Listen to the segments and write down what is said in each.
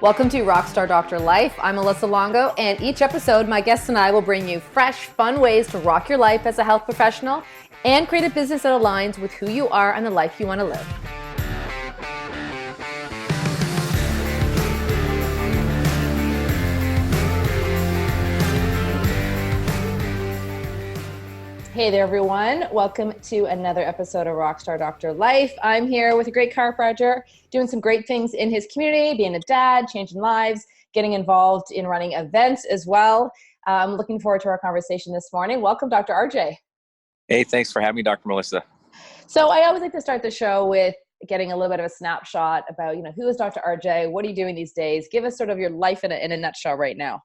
Welcome to Rockstar Doctor Life. I'm Melissa Longo, and each episode, my guests and I will bring you fresh, fun ways to rock your life as a health professional and create a business that aligns with who you are and the life you want to live. Hey there, everyone. Welcome to another episode of Rockstar Doctor Life. I'm here with a great chiropractor, doing some great things in his community, being a dad, changing lives, getting involved in running events as well. I'm looking forward to our conversation this morning. Welcome, Dr. RJ. Hey, thanks for having me, Dr. Melissa. So I always like to start the show with getting a little bit of a snapshot about, who is Dr. RJ? What are you doing these days? Give us sort of your life in a nutshell right now.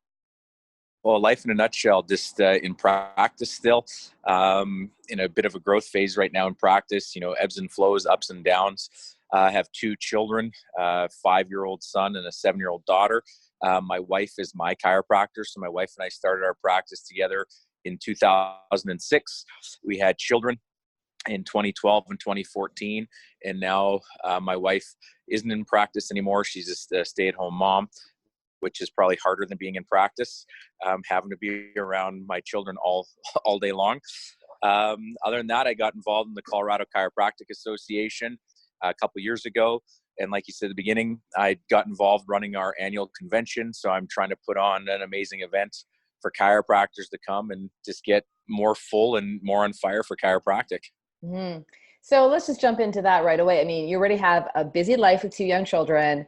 Well, life in a nutshell, just in practice still, in a bit of a growth phase right now in practice, ebbs and flows, ups and downs. I have two children, a 5-year-old son and a 7-year-old daughter. My wife is my chiropractor. So my wife and I started our practice together in 2006. We had children in 2012 and 2014. And now my wife isn't in practice anymore. She's just a stay-at-home mom, which is probably harder than being in practice, having to be around my children all day long. Other than that, I got involved in the Colorado Chiropractic Association a couple of years ago. And like you said at the beginning, I got involved running our annual convention. So I'm trying to put on an amazing event for chiropractors to come and just get more full and more on fire for chiropractic. Mm-hmm. So let's just jump into that right away. I mean, you already have a busy life with two young children,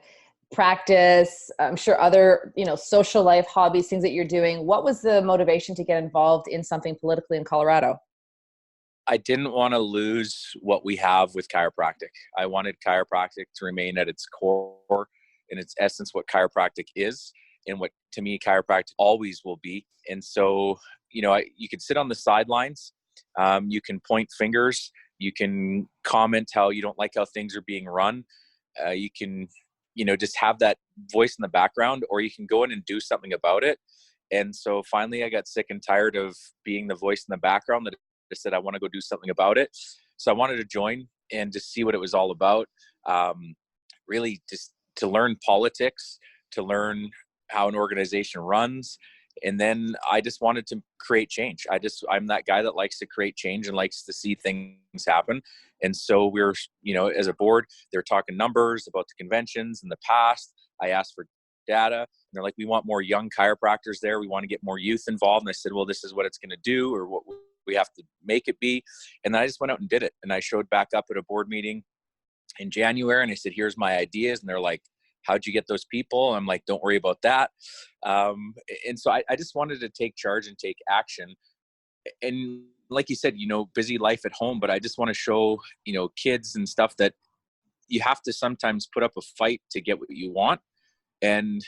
practice, I'm sure other, social life, hobbies, things that you're doing. What was the motivation to get involved in something politically in Colorado? I didn't want to lose what we have with chiropractic. I wanted chiropractic to remain at its core, in its essence, what chiropractic is and what, to me, chiropractic always will be. And so, you can sit on the sidelines. You can point fingers. You can comment how you don't like how things are being run. You can just have that voice in the background, or you can go in and do something about it. And so finally I got sick and tired of being the voice in the background, that I said, I want to go do something about it. So I wanted to join and just see what it was all about. Really just to learn politics, to learn how an organization runs. And then I just wanted to create change. I'm that guy that likes to create change and likes to see things happen. And so we're, as a board, they're talking numbers about the conventions in the past. I asked for data, and they're like, we want more young chiropractors there. We want to get more youth involved. And I said, well, this is what it's going to do, or what we have to make it be. And then I just went out and did it. And I showed back up at a board meeting in January, and I said, here's my ideas. And they're like, how'd you get those people? I'm like, don't worry about that. And so I just wanted to take charge and take action. And like you said, busy life at home, but I just want to show, kids and stuff that you have to sometimes put up a fight to get what you want. And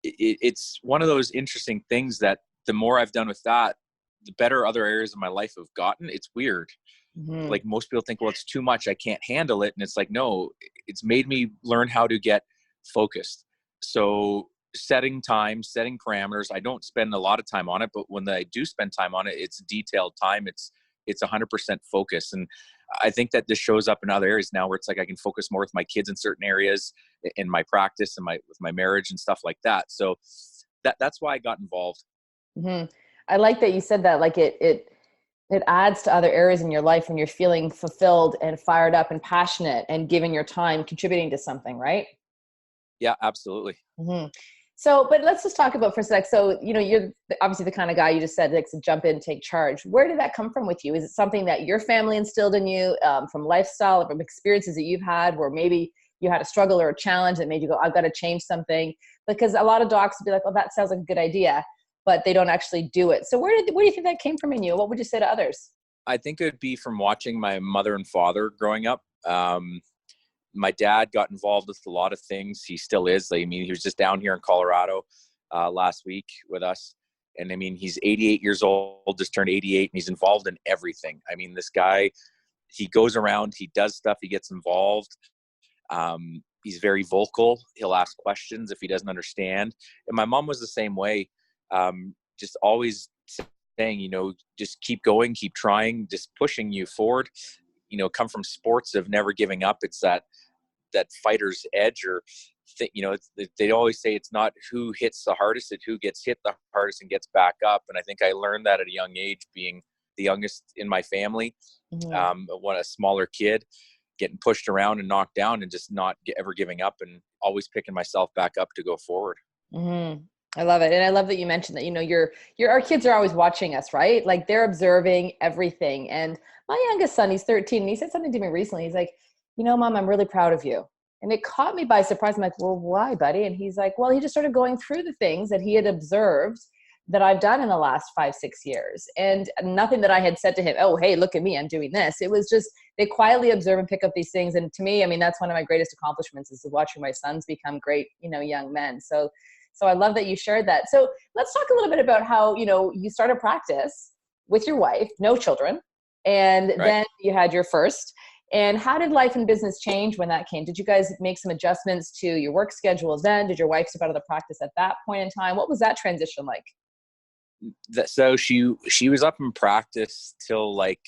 it's one of those interesting things that the more I've done with that, the better other areas of my life have gotten. It's weird. Mm-hmm. Like most people think, well, it's too much, I can't handle it. And it's like, no, it's made me learn how to get focused. So setting time, setting parameters. I don't spend a lot of time on it, but when I do spend time on it, it's detailed time. It's 100% focus. And I think that this shows up in other areas now, where it's like I can focus more with my kids in certain areas, in my practice and with my marriage and stuff like that. So that's why I got involved. Mm-hmm. I like that you said that. Like it adds to other areas in your life when you're feeling fulfilled and fired up and passionate and giving your time, contributing to something, right? Yeah, absolutely. Mm-hmm. So, but let's just talk about for a sec. So, you're obviously the kind of guy you just said likes to jump in, take charge. Where did that come from with you? Is it something that your family instilled in you, from lifestyle, from experiences that you've had, where maybe you had a struggle or a challenge that made you go, I've got to change something? Because a lot of docs would be like, well, that sounds like a good idea, but they don't actually do it. So where do you think that came from in you? What would you say to others? I think it would be from watching my mother and father growing up. My dad got involved with a lot of things. He still is. He was just down here in Colorado last week with us. And he's 88 years old, just turned 88, and he's involved in everything. This guy, he goes around, he does stuff, he gets involved. He's very vocal. He'll ask questions if he doesn't understand. And my mom was the same way. Just always saying, just keep going, keep trying, just pushing you forward. Come from sports of never giving up. It's that fighter's edge, or they always say it's not who hits the hardest, it's who gets hit the hardest and gets back up. And I think I learned that at a young age, being the youngest in my family, a smaller kid, getting pushed around and knocked down, and just not ever giving up, and always picking myself back up to go forward. I love it. And I love that you mentioned that, our kids are always watching us, right? Like, they're observing everything. And my youngest son, he's 13, and he said something to me recently. He's like, Mom, I'm really proud of you. And it caught me by surprise. I'm like, well, why, buddy? And he's like, well, he just started going through the things that he had observed that I've done in the last 5-6 years. And nothing that I had said to him, oh, hey, look at me, I'm doing this. It was just, they quietly observe and pick up these things. And to me, I mean, that's one of my greatest accomplishments, is watching my sons become great, young men. So I love that you shared that. So let's talk a little bit about how, you started practice with your wife, no children, and then you had your first. And how did life and business change when that came? Did you guys make some adjustments to your work schedule then? Did your wife step out of the practice at that point in time? What was that transition like? So she was up in practice till like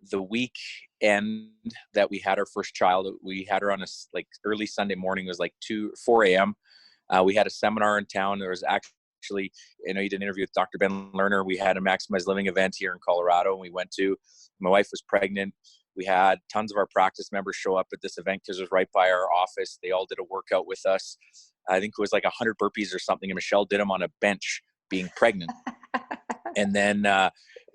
the weekend that we had our first child. We had her on a early Sunday morning. It was like 4 a.m. We had a seminar in town. There was actually, you did an interview with Dr. Ben Lerner. We had a Maximize Living event here in Colorado, and we went to. My wife was pregnant. We had tons of our practice members show up at this event because it was right by our office. They all did a workout with us. I think it was like 100 burpees or something, and Michelle did them on a bench, being pregnant. And then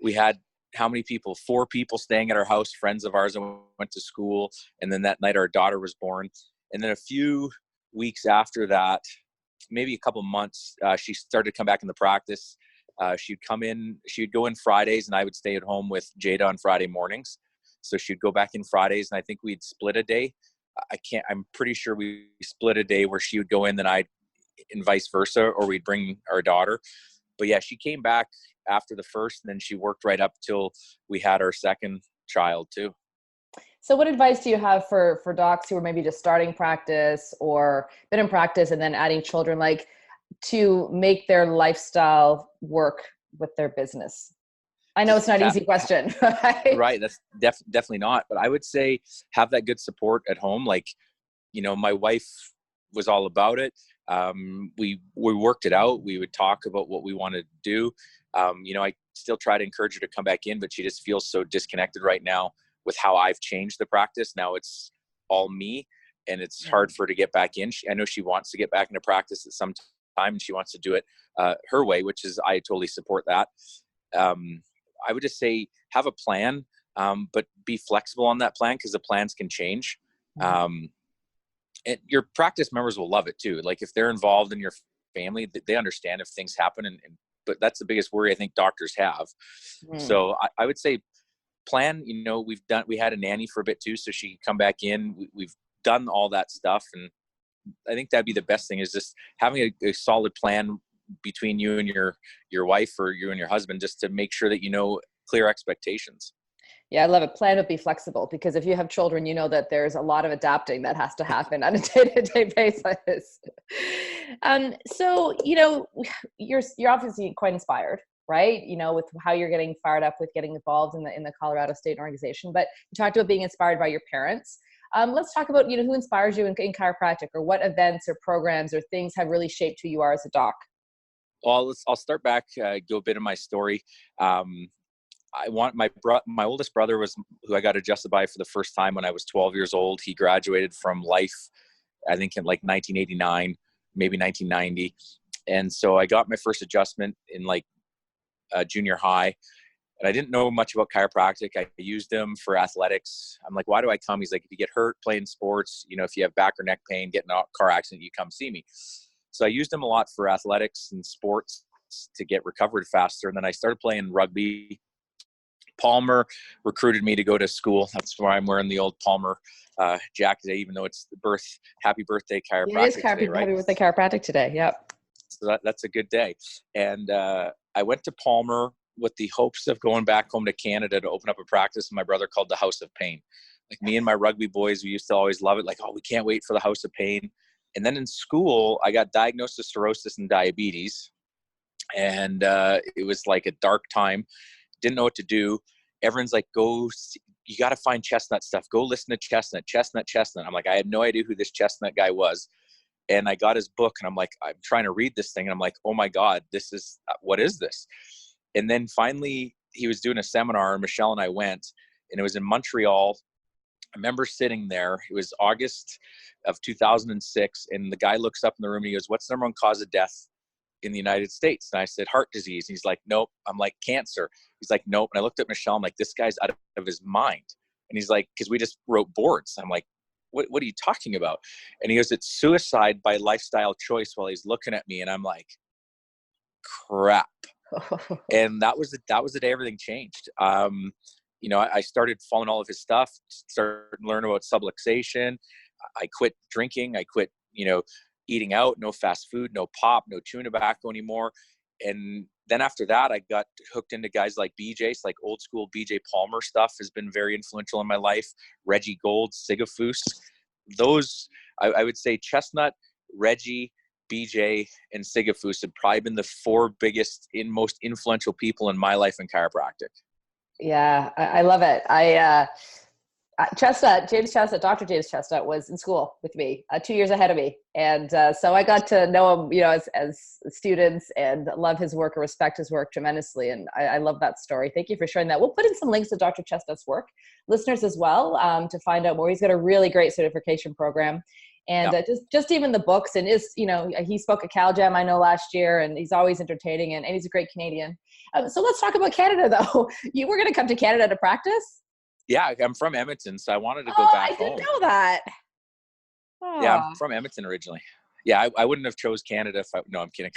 we had how many people? 4 people staying at our house, friends of ours that went to school. And then that night our daughter was born. And then a few weeks after that, maybe a couple months, she started to come back in the practice. She'd go in Fridays, and I would stay at home with Jada on Friday mornings. So she'd go back in Fridays, and I think we'd split a day. I'm pretty sure we split a day where she would go in, then I'd, and vice versa, or we'd bring our daughter. But yeah, she came back after the first, and then she worked right up till we had our second child too. So what advice do you have for docs who are maybe just starting practice or been in practice and then adding children, like, to make their lifestyle work with their business? I know it's not an easy question. Right. That's definitely not. But I would say have that good support at home. Like, my wife was all about it. We worked it out. We would talk about what we wanted to do. I still try to encourage her to come back in, but she just feels so disconnected right now with how I've changed the practice. Now it's all me, and it's hard for her to get back in. I know she wants to get back into practice at some time, and she wants to do it her way, which is, I totally support that. I would just say have a plan, but be flexible on that plan, because the plans can change. And your practice members will love it too. Like, if they're involved in your family, they understand if things happen. But that's the biggest worry I think doctors have. So I would say plan, we had a nanny for a bit too, so she could come back in. We've done all that stuff. And I think that'd be the best thing, is just having a solid plan between you and your wife, or you and your husband, just to make sure that clear expectations. Yeah, I love it. Plan, but be flexible, because if you have children, that there's a lot of adapting that has to happen on a day-to-day basis. So you're obviously quite inspired, right? With how you're getting fired up with getting involved in the Colorado State organization. But you talked about being inspired by your parents. Let's talk about who inspires you in chiropractic, or what events or programs or things have really shaped who you are as a doc. Well, I'll start back, go a bit of my story. My oldest brother was who I got adjusted by for the first time when I was 12 years old. He graduated from Life, I think in like 1989, maybe 1990. And so I got my first adjustment in junior high. And I didn't know much about chiropractic. I used them for athletics. I'm like, why do I come? He's like, if you get hurt playing sports, if you have back or neck pain, get in a car accident, you come see me. So I used them a lot for athletics and sports to get recovered faster. And then I started playing rugby. Palmer recruited me to go to school. That's why I'm wearing the old Palmer jacket today, even though it's happy birthday chiropractic. It is happy birthday chiropractic today. Yep. So that's a good day. And I went to Palmer with the hopes of going back home to Canada to open up a practice my brother called the House of Pain. Like, me and my rugby boys, we used to always love it. Like, oh, we can't wait for the House of Pain. And then in school, I got diagnosed with cirrhosis and diabetes. And it was like a dark time. Didn't know what to do. Everyone's like, you got to find Chestnut stuff. Go listen to Chestnut. I'm like, I had no idea who this Chestnut guy was. And I got his book and I'm like, I'm trying to read this thing. And I'm like, oh my God, what is this? And then finally he was doing a seminar and Michelle and I went, and it was in Montreal. I remember sitting there. It was August of 2006. And the guy looks up in the room and he goes, what's the number one cause of death in the United States? And I said, heart disease. And he's like, nope. I'm like, cancer. He's like, nope. And I looked at Michelle. I'm like, this guy's out of his mind. And he's like, because we just wrote boards. I'm like, what are you talking about? And he goes, it's suicide by lifestyle choice, while he's looking at me. And I'm like, crap. And that was the day everything changed. I started following all of his stuff, started learning about subluxation. I quit drinking. I quit, eating out, no fast food, no pop, no chewing tobacco anymore. And then after that, I got hooked into guys like BJ's, like old school BJ Palmer stuff has been very influential in my life. Reggie Gold, Sigafus. Those, I would say Chestnut, Reggie, BJ, and Sigafus have probably been the four biggest and most influential people in my life in chiropractic. Yeah, I love it. Dr. James Chestnut was in school with me, 2 years ahead of me. And so I got to know him, as students, and love his work and respect his work tremendously. And I love that story. Thank you for sharing that. We'll put in some links to Dr. Chestnut's work, listeners as well, to find out more. He's got a really great certification program. And just even the books, and he spoke at CalJam, I know, last year, and he's always entertaining, and he's a great Canadian. So let's talk about Canada, though. You were going to come to Canada to practice? Yeah, I'm from Edmonton, so I wanted to go back home. I didn't know that. Oh. Yeah, I'm from Edmonton originally. Yeah, I wouldn't have chose Canada no, I'm kidding.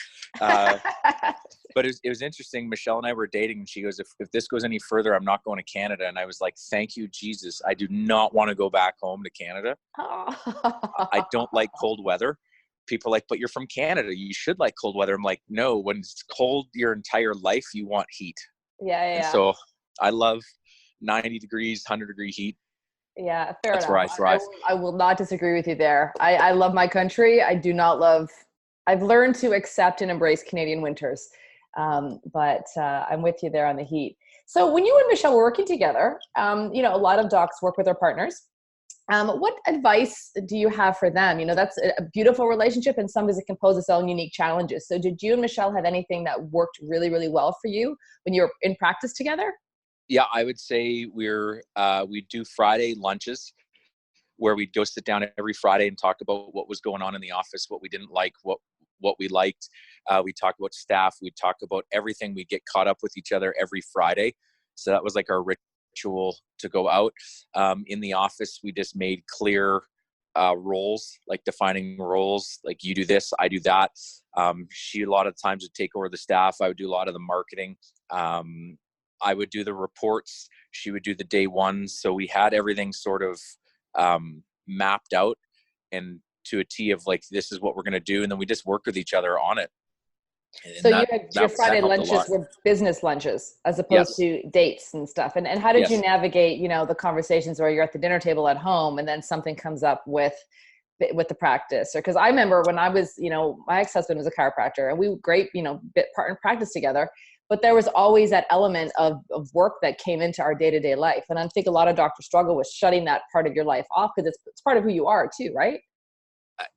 But it was interesting. Michelle and I were dating, and she goes, if this goes any further, I'm not going to Canada. And I was like, thank you, Jesus. I do not want to go back home to Canada. I don't like cold weather. People are like, but you're from Canada, you should like cold weather. I'm like, no, when it's cold your entire life, you want heat. Yeah. And so I love 90 degrees, 100-degree heat. Yeah, fair enough. That's where I thrive. I will not disagree with you there. I love my country. I've learned to accept and embrace Canadian winters. But I'm with you there on the heat. So when you and Michelle were working together, a lot of docs work with their partners. What advice do you have for them? That's a beautiful relationship, and sometimes it can pose its own unique challenges. So did you and Michelle have anything that worked really, really well for you when you were in practice together? Yeah, I would say we do Friday lunches where we'd go sit down every Friday and talk about what was going on in the office, what we didn't like, what we liked. We talk about staff. We talk about everything. We get caught up with each other every Friday. So that was like our ritual to go out. In the office, we just made clear roles, like defining roles, like you do this, I do that. She a lot of times would take over the staff. I would do a lot of the marketing. I would do the reports. She would do the day ones. So we had everything sort of mapped out and to a T of like, this is what we're going to do. And then we just worked with each other on it. And so your Friday lunches were business lunches as opposed to dates and stuff. And how did you navigate, the conversations where you're at the dinner table at home and then something comes up with the practice? Or because I remember when I was, my ex-husband was a chiropractor, and we were great, partner practice together. But there was always that element of work that came into our day-to-day life. And I think a lot of doctors struggle with shutting that part of your life off, because it's part of who you are too, right?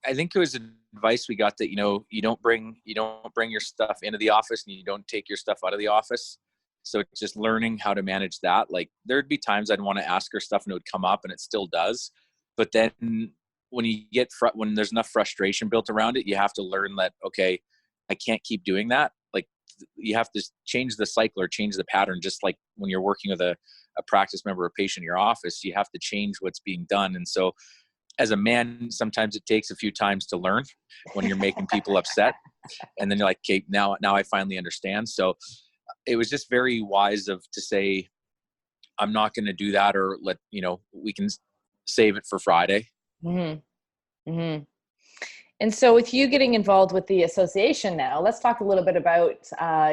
I think it was advice we got that, you don't bring your stuff into the office, and you don't take your stuff out of the office. So it's just learning how to manage that. Like there'd be times I'd want to ask her stuff and it would come up, and it still does. But then when there's enough frustration built around it, you have to learn that, okay, I can't keep doing that. Like you have to change the cycle or change the pattern. Just like when you're working with a practice member or patient in your office, you have to change what's being done. And so as a man, sometimes it takes a few times to learn when you're making people upset. And then you're like, okay, now I finally understand. So it was just very wise to say, I'm not going to do that, or we can save it for Friday. Mm-hmm. Mm-hmm. And so with you getting involved with the association now, let's talk a little bit about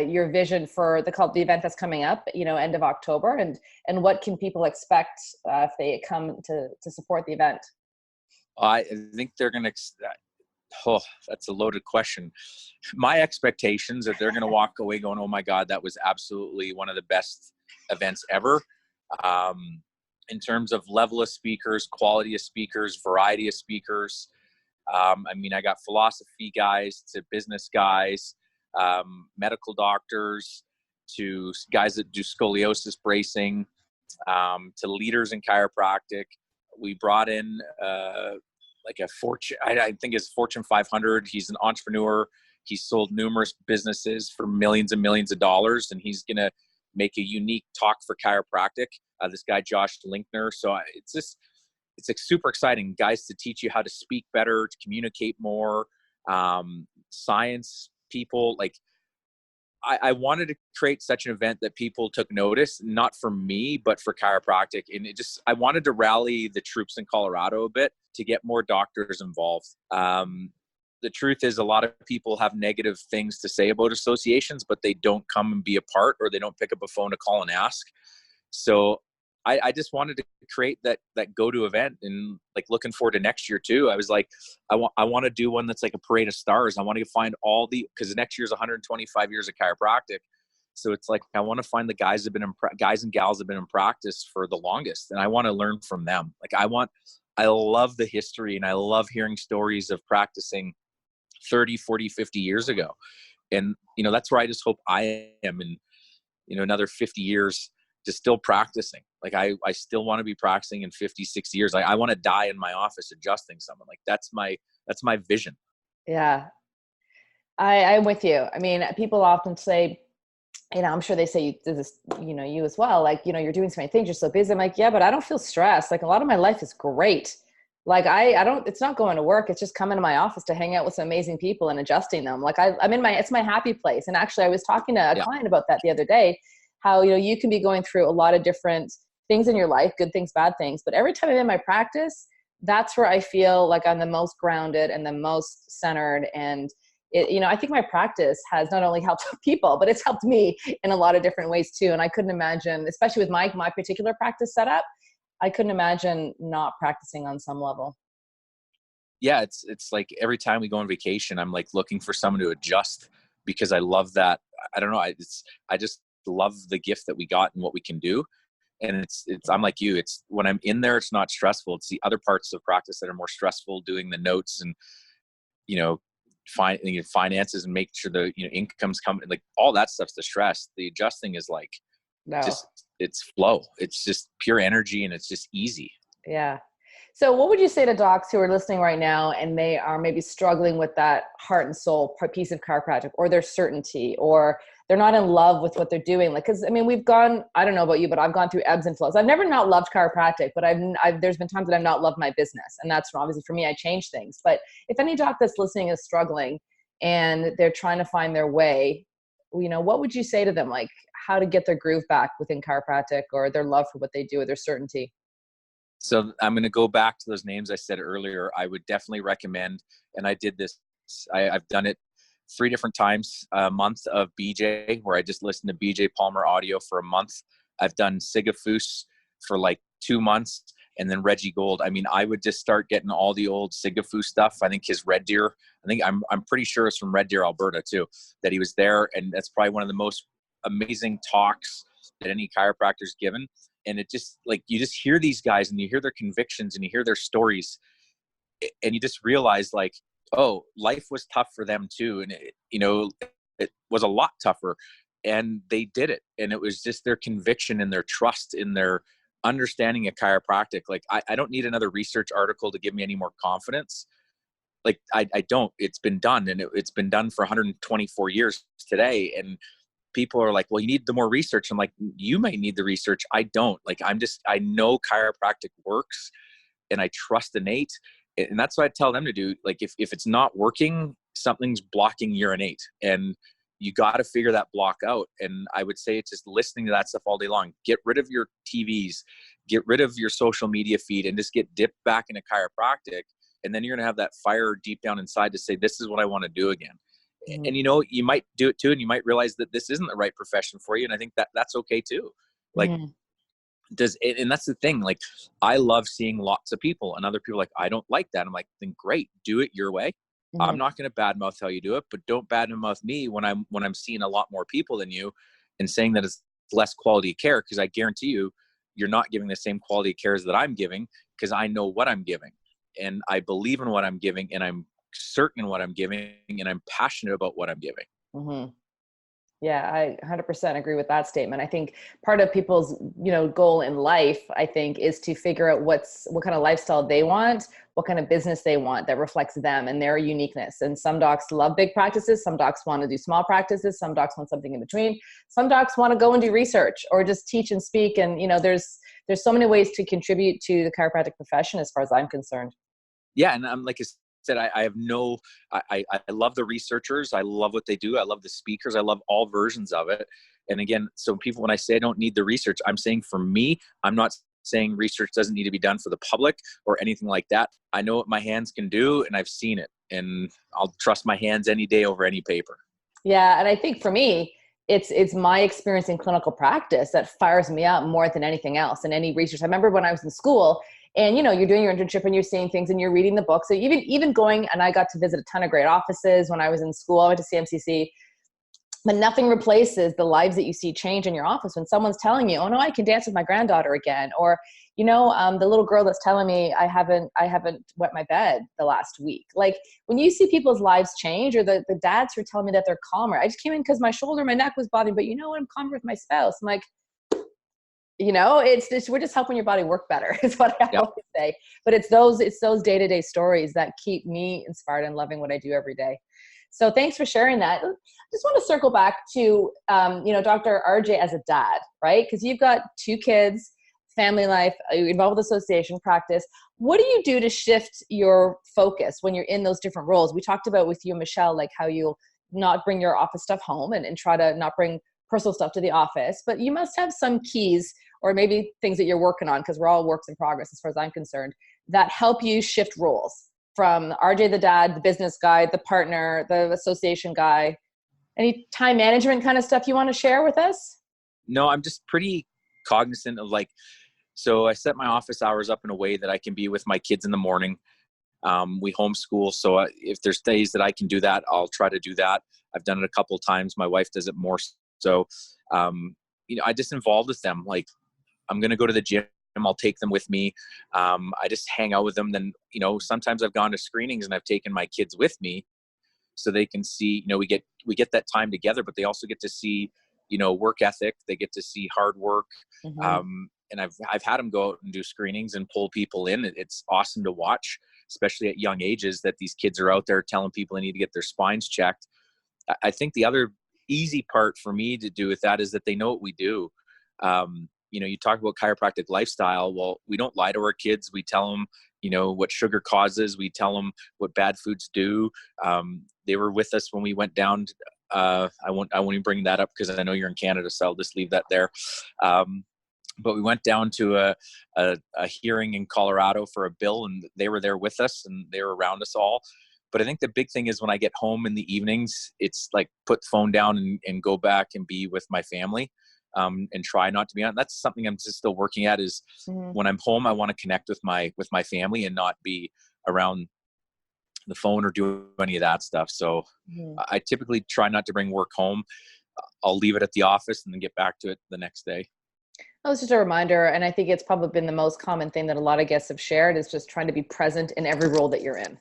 your vision for the event that's coming up, end of October, and what can people expect if they come to support the event? I think they're going to, that's a loaded question. My expectations are they're going to walk away going, oh my God, that was absolutely one of the best events ever. In terms of level of speakers, quality of speakers, variety of speakers, I mean, I got philosophy guys to business guys, medical doctors to guys that do scoliosis bracing, to leaders in chiropractic. We brought in like a Fortune, I think it's Fortune 500. He's an entrepreneur. He's sold numerous businesses for millions and millions of dollars, and he's going to make a unique talk for chiropractic. This guy, Josh Linkner. So it's like super exciting, guys, to teach you how to speak better, to communicate more, science people. Like, I wanted to create such an event that people took notice, not for me, but for chiropractic. And I wanted to rally the troops in Colorado a bit to get more doctors involved. The truth is, a lot of people have negative things to say about associations, but they don't come and be a part, or they don't pick up a phone to call and ask. So I just wanted to create that go-to event, and like looking forward to next year too. I was like, I want to do one that's like a parade of stars. I want to find because next year's 125 years of chiropractic. So it's like, I want to find the guys guys and gals that have been in practice for the longest. And I want to learn from them. Like I love the history, and I love hearing stories of practicing 30, 40, 50 years ago. And, that's where I just hope I am in, another 50 years, just still practicing. Like I still want to be practicing in 50, 60 years. I want to die in my office adjusting someone. Like that's my vision. Yeah. I'm with you. I mean, people often say, I'm sure they say you do this, you as well. Like, you're doing so many things. You're so busy. I'm like, yeah, but I don't feel stressed. Like a lot of my life is great. Like I don't, it's not going to work. It's just coming to my office to hang out with some amazing people and adjusting them. Like it's my happy place. And actually I was talking to a client about that the other day, how, you can be going through a lot of different things in your life, good things, bad things. But every time I'm in my practice, that's where I feel like I'm the most grounded and the most centered. And I think my practice has not only helped people, but it's helped me in a lot of different ways too. And I couldn't imagine, especially with my particular practice setup, I couldn't imagine not practicing on some level. Yeah. It's like every time we go on vacation, I'm like looking for someone to adjust, because I love that. I don't know. I just love the gift that we got and what we can do. And I'm like you, it's when I'm in there, it's not stressful. It's the other parts of practice that are more stressful, doing the notes and, finances and make sure the, income's coming, like all that stuff's the stress. The adjusting is like, it's flow. It's just pure energy, and it's just easy. Yeah. So what would you say to docs who are listening right now and they are maybe struggling with that heart and soul piece of chiropractic, or their certainty, or they're not in love with what they're doing? Like, cause I mean, I don't know about you, but I've gone through ebbs and flows. I've never not loved chiropractic, but there's been times that I've not loved my business. And that's obviously for me, I change things. But if any doc that's listening is struggling and they're trying to find their way, what would you say to them? Like how to get their groove back within chiropractic, or their love for what they do, or their certainty? So I'm going to go back to those names I said earlier. I would definitely recommend, and I did this, I've done it 3 different times, a month of BJ, where I just listened to BJ Palmer audio for a month. I've done Sigafus for like 2 months, and then Reggie Gold. I mean, I would just start getting all the old Sigafus stuff. I think his Red Deer, I'm pretty sure it's from Red Deer, Alberta too, that he was there. And that's probably one of the most amazing talks that any chiropractor's given. And it just like, you just hear these guys and you hear their convictions and you hear their stories, and you just realize like, oh, life was tough for them too. And it was a lot tougher, and they did it. And it was just their conviction and their trust in their understanding of chiropractic. Like I don't need another research article to give me any more confidence. Like I don't, it's been done, and it's been done for 124 years today. And people are like, well, you need the more research. I'm like, you might need the research. I don't. Like, I know chiropractic works, and I trust innate. And that's what I tell them to do. Like, if it's not working, something's blocking your innate, and you got to figure that block out. And I would say it's just listening to that stuff all day long. Get rid of your TVs, get rid of your social media feed, and just get dipped back into chiropractic. And then you're going to have that fire deep down inside to say, this is what I want to do again. Mm-hmm. And, you might do it too. And you might realize that this isn't the right profession for you. And I think that that's okay too. Like, and that's the thing. Like, I love seeing lots of people, and other people like, I don't like that. I'm like, then great, do it your way. Mm-hmm. I'm not going to badmouth how you do it, but don't badmouth me when I'm seeing a lot more people than you and saying that it's less quality care. Cause I guarantee you're not giving the same quality cares that I'm giving, because I know what I'm giving. and I believe in what I'm giving, and I'm certain in what I'm giving, and I'm passionate about what I'm giving. Mm-hmm. Yeah, I 100% agree with that statement. I think part of people's, goal in life, I think, is to figure out what kind of lifestyle they want, what kind of business they want that reflects them and their uniqueness. And some docs love big practices. Some docs want to do small practices. Some docs want something in between. Some docs want to go and do research or just teach and speak. And, there's so many ways to contribute to the chiropractic profession as far as I'm concerned. Yeah. And I'm like I said, I have I love the researchers. I love what they do. I love the speakers. I love all versions of it. And again, so people, when I say I don't need the research, I'm saying for me, I'm not saying research doesn't need to be done for the public or anything like that. I know what my hands can do, and I've seen it, and I'll trust my hands any day over any paper. Yeah. And I think for me, it's my experience in clinical practice that fires me up more than anything else and any research. I remember when I was in school, and you're doing your internship and you're seeing things and you're reading the books. So even going, and I got to visit a ton of great offices when I was in school. I went to CMCC, but nothing replaces the lives that you see change in your office when someone's telling you, "Oh no, I can dance with my granddaughter again," or the little girl that's telling me I haven't wet my bed the last week. Like when you see people's lives change, or the dads who are telling me that they're calmer. I just came in because my shoulder, my neck was bothering, but I'm calmer with my spouse. I'm like, it's just, we're just helping your body work better is what I always say. But it's those day-to-day stories that keep me inspired and loving what I do every day. So thanks for sharing that. I just want to circle back to, Dr. RJ as a dad, right? Because you've got 2 kids, family life, you're involved with association practice. What do you do to shift your focus when you're in those different roles? We talked about with you, Michelle, like how you'll not bring your office stuff home and try to not bring personal stuff to the office, but you must have some keys or maybe things that you're working on, because we're all works in progress as far as I'm concerned, that help you shift roles from RJ the dad, the business guy, the partner, the association guy. Any time management kind of stuff you want to share with us? No, I'm just pretty cognizant of so I set my office hours up in a way that I can be with my kids in the morning. We homeschool. So if there's days that I can do that, I'll try to do that. I've done it a couple of times. My wife does it more. So, I just involved with them. Like I'm going to go to the gym. I'll take them with me. I just hang out with them. Then, sometimes I've gone to screenings and I've taken my kids with me so they can see, we get that time together, but they also get to see, work ethic. They get to see hard work. Mm-hmm. And I've had them go out and do screenings and pull people in. It's awesome to watch, especially at young ages, that these kids are out there telling people they need to get their spines checked. I think the other easy part for me to do with that is that they know what we do. You talk about chiropractic lifestyle. Well, we don't lie to our kids. We tell them, what sugar causes. We tell them what bad foods do. They were with us when we went down. I won't even bring that up because I know you're in Canada, so I'll just leave that there. But we went down to a hearing in Colorado for a bill, and they were there with us, and they were around us all. But I think the big thing is when I get home in the evenings, it's like put the phone down and go back and be with my family, and try not to be on. That's something I'm just still working at is when I'm home, I want to connect with my family and not be around the phone or do any of that stuff. So I typically try not to bring work home. I'll leave it at the office and then get back to it the next day. That was just a reminder. And I think it's probably been the most common thing that a lot of guests have shared is just trying to be present in every role that you're in.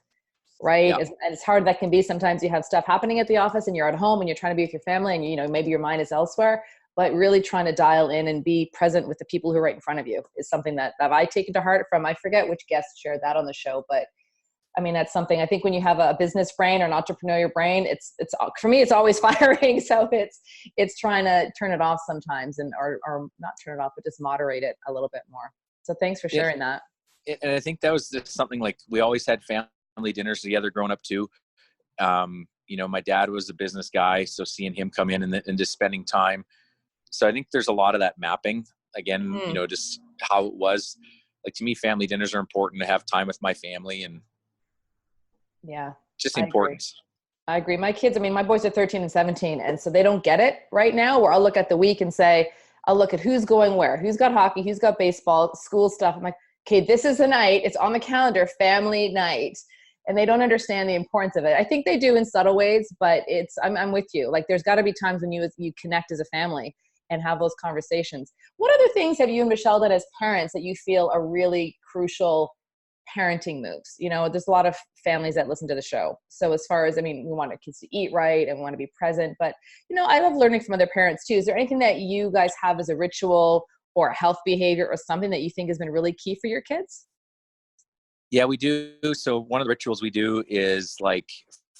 Right. Yeah. As hard that can be. Sometimes you have stuff happening at the office and you're at home and you're trying to be with your family and, maybe your mind is elsewhere, but really trying to dial in and be present with the people who are right in front of you is something that I taken to heart from, I forget which guest shared that on the show, but I mean, that's something I think when you have a business brain or an entrepreneurial brain, it's for me, it's always firing. So it's trying to turn it off sometimes or not turn it off, but just moderate it a little bit more. So thanks for sharing that. And I think that was just something like we always had family dinners together growing up too. My dad was a business guy, so seeing him come in and just spending time. So I think there's a lot of that mapping again, just how it was. Like to me, family dinners are important to have time with my family and just important. I agree. My kids, my boys are 13 and 17, and so they don't get it right now where I'll look at the week and say, I'll look at who's going where, who's got hockey, who's got baseball, school stuff. I'm like, okay, this is the night. It's on the calendar, family night. And they don't understand the importance of it. I think they do in subtle ways, but I'm with you. Like there's got to be times when you connect as a family and have those conversations. What other things have you and Michelle done as parents that you feel are really crucial parenting moves. You know, there's a lot of families that listen to the show. So as far as, I mean, we want our kids to eat right and we want to be present, but, you know, I love learning from other parents too. Is there anything that you guys have as a ritual or a health behavior or something that you think has been really key for your kids? Yeah, we do. So one of the rituals we do is like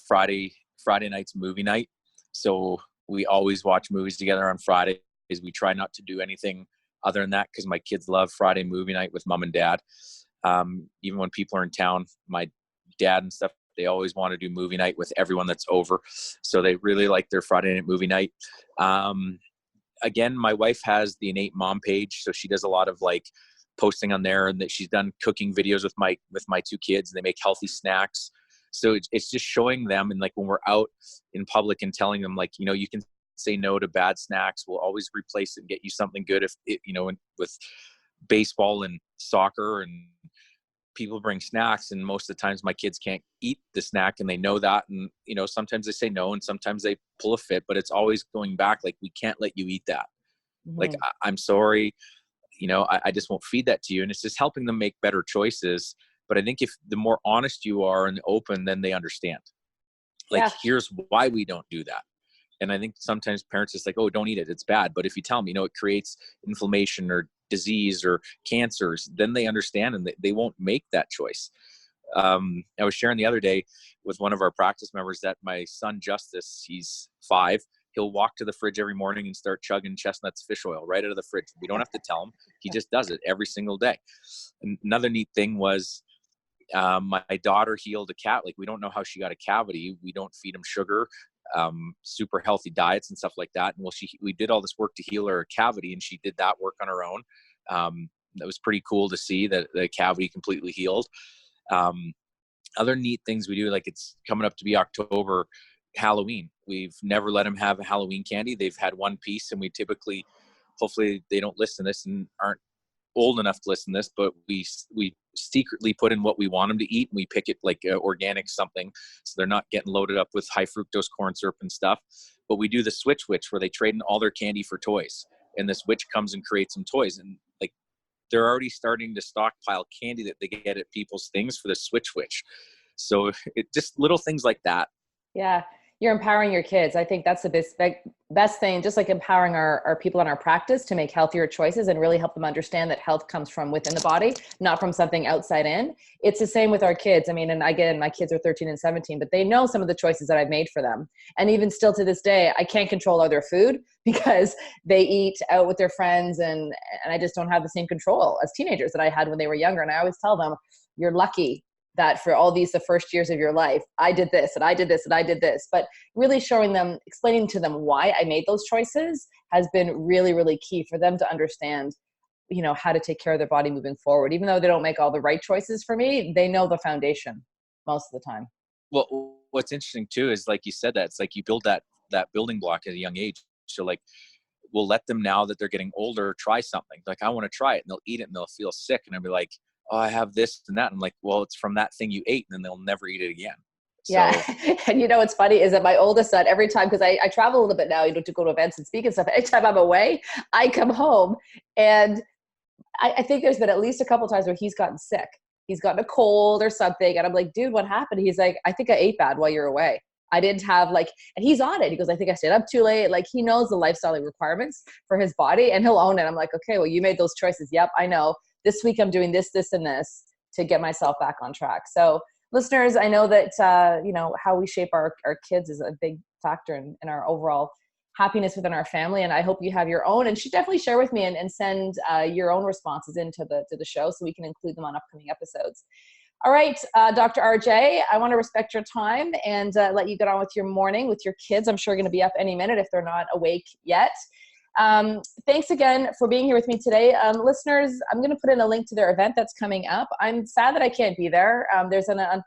Friday night's movie night. So we always watch movies together on Fridays. We try not to do anything other than that because my kids love Friday movie night with mom and dad. Even when people are in town, my dad and stuff, they always want to do movie night with everyone that's over. So they really like their Friday night movie night. Again, my wife has the Innate Mom page. So she does a lot of like posting on there, and that she's done cooking videos with my two kids, and they make healthy snacks. So it's just showing them, and like when we're out in public and telling them, like, you know, you can say no to bad snacks. We'll always replace it and get you something good. If it, you know, with baseball and soccer, and people bring snacks, and most of the times my kids can't eat the snack, and they know that. And, you know, sometimes they say no, and sometimes they pull a fit, but it's always going back. Like, we can't let you eat that. Mm-hmm. Like, I'm sorry, you know, I just won't feed that to you. And it's just helping them make better choices. But I think if the more honest you are and open, then they understand. Like, here's why we don't do that. And I think sometimes parents just like, oh, don't eat it, it's bad. But if you tell them, you know, it creates inflammation or disease or cancers, then they understand, and they won't make that choice. I was sharing the other day with one of our practice members that my son Justice, he's 5, he'll walk to the fridge every morning and start chugging Chestnut's fish oil right out of the fridge. We don't have to tell him. He just does it every single day. And another neat thing was, my daughter healed a cat. Like, we don't know how she got a cavity. We don't feed him sugar, super healthy diets and stuff like that. And we did all this work to heal her cavity, and she did that work on her own. That was pretty cool to see that the cavity completely healed. Other neat things we do, like, it's coming up to be October, Halloween. We've never let them have a Halloween candy. They've had one piece, and we typically, hopefully they don't listen to this and aren't old enough to listen to this, but we secretly put in what we want them to eat, and we pick it like organic something, so they're not getting loaded up with high fructose corn syrup and stuff. But we do the switch witch, where they trade in all their candy for toys, and this witch comes and creates some toys, and like, they're already starting to stockpile candy that they get at people's things for the switch witch. So it just little things like that. Yeah. You're empowering your kids. I think that's the best thing, just like empowering our people in our practice to make healthier choices and really help them understand that health comes from within the body, not from something outside in. It's the same with our kids. I mean, and again, my kids are 13 and 17, but they know some of the choices that I've made for them. And even still to this day, I can't control all their food because they eat out with their friends, and I just don't have the same control as teenagers that I had when they were younger. And I always tell them, you're lucky that for all the first years of your life, I did this and I did this and I did this. But really showing them, explaining to them why I made those choices has been really, really key for them to understand, you know, how to take care of their body moving forward. Even though they don't make all the right choices for me, they know the foundation most of the time. Well, what's interesting too is, like you said, that it's like you build that building block at a young age. So like, we'll let them, now that they're getting older, try something. Like, I want to try it, and they'll eat it and they'll feel sick. And I'll be like, oh, I have this and that. I'm like, well, it's from that thing you ate, and then they'll never eat it again. So. Yeah. And you know, what's funny is that my oldest son, every time, because I travel a little bit now, you know, to go to events and speak and stuff, anytime I'm away, I come home, and I think there's been at least a couple times where he's gotten sick. He's gotten a cold or something. And I'm like, dude, what happened? He's like, I think I ate bad while you're away. I didn't have and he's on it. He goes, I think I stayed up too late. Like, he knows the lifestyle requirements for his body, and he'll own it. I'm like, okay, well, you made those choices. Yep, I know. This week I'm doing this, this, and this to get myself back on track. So listeners, I know that, you know, how we shape our kids is a big factor in our overall happiness within our family. And I hope you have your own, and should definitely share with me and send your own responses into the show so we can include them on upcoming episodes. All right, Dr. RJ, I want to respect your time and let you get on with your morning with your kids. I'm sure going to be up any minute if they're not awake yet. Thanks again for being here with me today. Listeners, I'm going to put in a link to their event that's coming up. I'm sad that I can't be there. There's a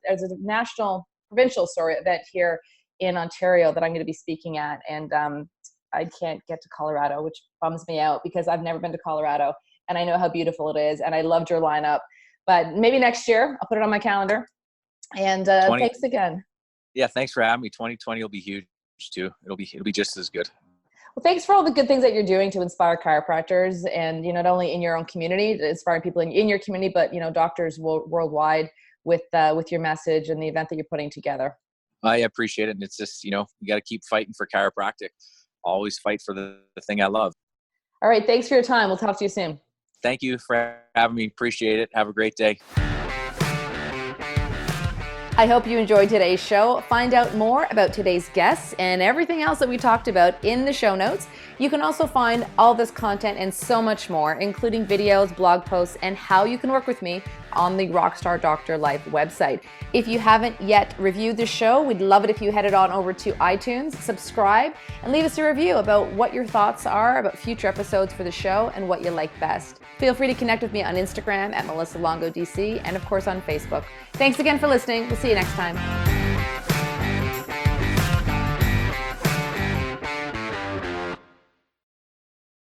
provincial event here in Ontario that I'm going to be speaking at. And I can't get to Colorado, which bums me out because I've never been to Colorado and I know how beautiful it is. And I loved your lineup, but maybe next year I'll put it on my calendar. And thanks again. Yeah. Thanks for having me. 2020 will be huge too. It'll be just as good. Well, thanks for all the good things that you're doing to inspire chiropractors, and not only in your own community, to inspire people in your community, but doctors worldwide with your message and the event that you're putting together. I appreciate it, and it's just you got to keep fighting for chiropractic. Always fight for the thing I love. All right, thanks for your time. We'll talk to you soon. Thank you for having me. Appreciate it. Have a great day. I hope you enjoyed today's show. Find out more about today's guests and everything else that we talked about in the show notes. You can also find all this content and so much more, including videos, blog posts, and how you can work with me on the Rockstar Doctor Life website. If you haven't yet reviewed the show, we'd love it if you headed on over to iTunes, subscribe, and leave us a review about what your thoughts are about future episodes for the show and what you like best. Feel free to connect with me on Instagram at Melissa Longo DC, and of course on Facebook. Thanks again for listening. We'll see you next time.